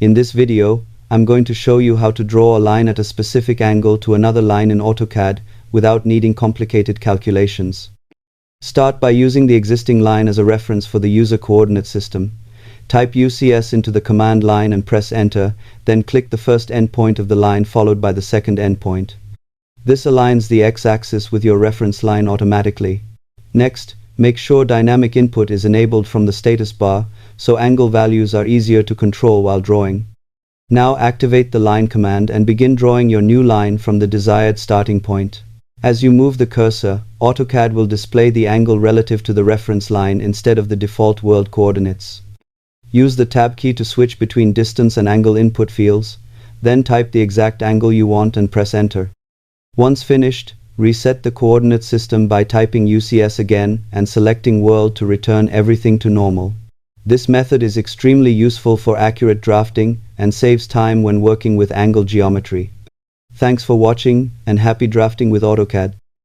In this video, I'm going to show you how to draw a line at a specific angle to another line in AutoCAD without needing complicated calculations. Start by using the existing line as a reference for the user coordinate system. Type UCS into the command line and press enter, then click the first endpoint of the line followed by the second endpoint. This aligns the x-axis with your reference line automatically. Next, make sure dynamic input is enabled from the status bar, so angle values are easier to control while drawing. Now activate the line command and begin drawing your new line from the desired starting point. As you move the cursor, AutoCAD will display the angle relative to the reference line instead of the default world coordinates. Use the tab key to switch between distance and angle input fields, then type the exact angle you want and press enter. Once finished, reset the coordinate system by typing UCS again and selecting world to return everything to normal. This method is extremely useful for accurate drafting and saves time when working with angle geometry. Thanks for watching and happy drafting with AutoCAD.